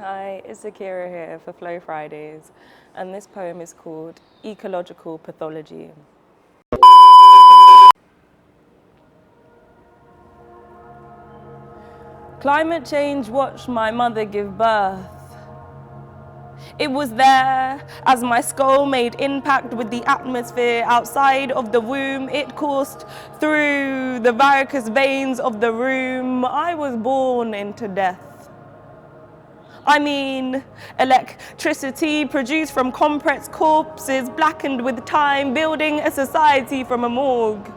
Hi, it's Akira here for Flow Fridays, and this poem is called Ecological Pathology. Climate change watched my mother give birth. It was there as my skull made impact with the atmosphere outside of the womb. It coursed through the varicose veins of the room. I was born into death. I mean, electricity produced from compressed corpses blackened with time, building a society from a morgue,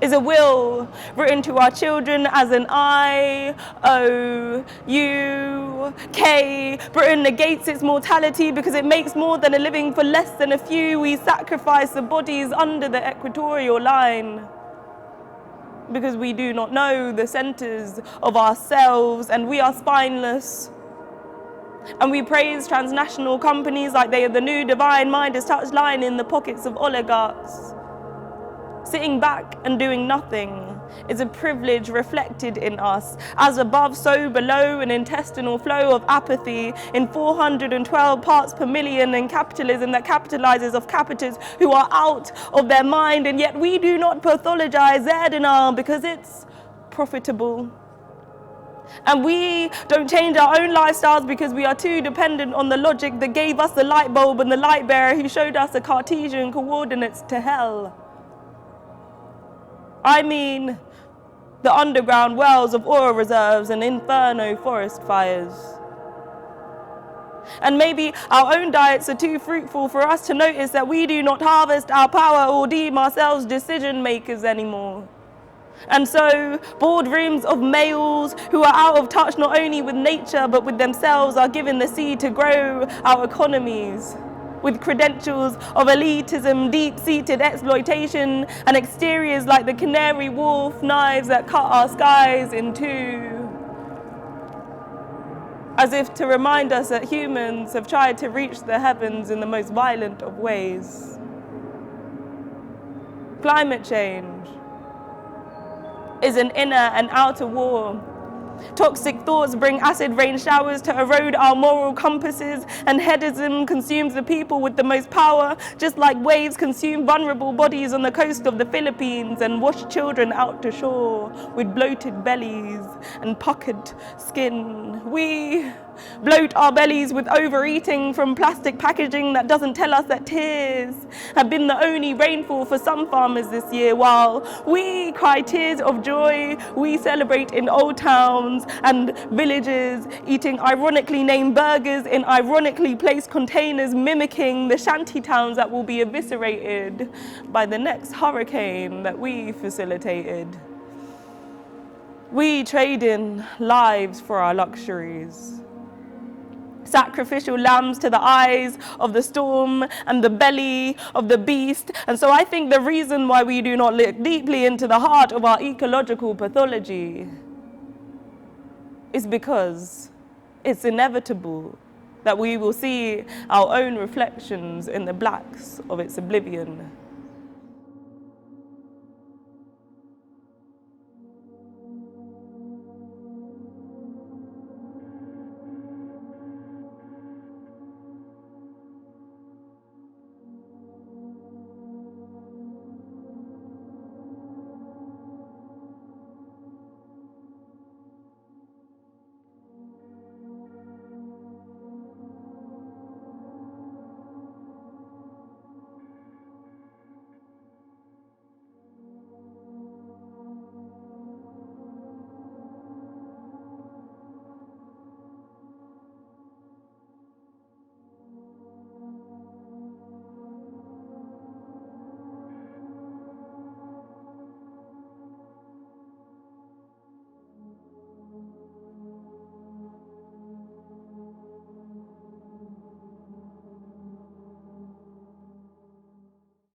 is a will written to our children as an I-O-U-K. Britain negates its mortality because it makes more than a living for less than a few. We sacrifice the bodies under the equatorial line because we do not know the centers of ourselves and we are spineless. And we praise transnational companies like they are the new divine Midas touch line in the pockets of oligarchs. Sitting back and doing nothing is a privilege reflected in us. As above, so below, an intestinal flow of apathy in 412 parts per million in capitalism that capitalizes off capitalists who are out of their mind, and yet we do not pathologize Erdogan because it's profitable. And we don't change our own lifestyles because we are too dependent on the logic that gave us the light bulb and the light bearer who showed us the Cartesian coordinates to hell. I mean, the underground wells of oil reserves and inferno forest fires. And maybe our own diets are too fruitful for us to notice that we do not harvest our power or deem ourselves decision makers anymore. And so, boardrooms of males who are out of touch not only with nature but with themselves are given the seed to grow our economies, with credentials of elitism, deep-seated exploitation, and exteriors like the Canary Wharf knives that cut our skies in two. As if to remind us that humans have tried to reach the heavens in the most violent of ways. Climate change is an inner and outer war. Toxic thoughts bring acid rain showers to erode our moral compasses, and hedonism consumes the people with the most power, just like waves consume vulnerable bodies on the coast of the Philippines and wash children out to shore with bloated bellies and puckered skin. We bloat our bellies with overeating from plastic packaging that doesn't tell us that tears have been the only rainfall for some farmers this year. While we cry tears of joy, we celebrate in old towns and villages, eating ironically named burgers in ironically placed containers, mimicking the shanty towns that will be eviscerated by the next hurricane that we facilitated. We trade in lives for our luxuries. Sacrificial lambs to the eyes of the storm and the belly of the beast. And so I think the reason why we do not look deeply into the heart of our ecological pathology is because it's inevitable that we will see our own reflections in the blacks of its oblivion.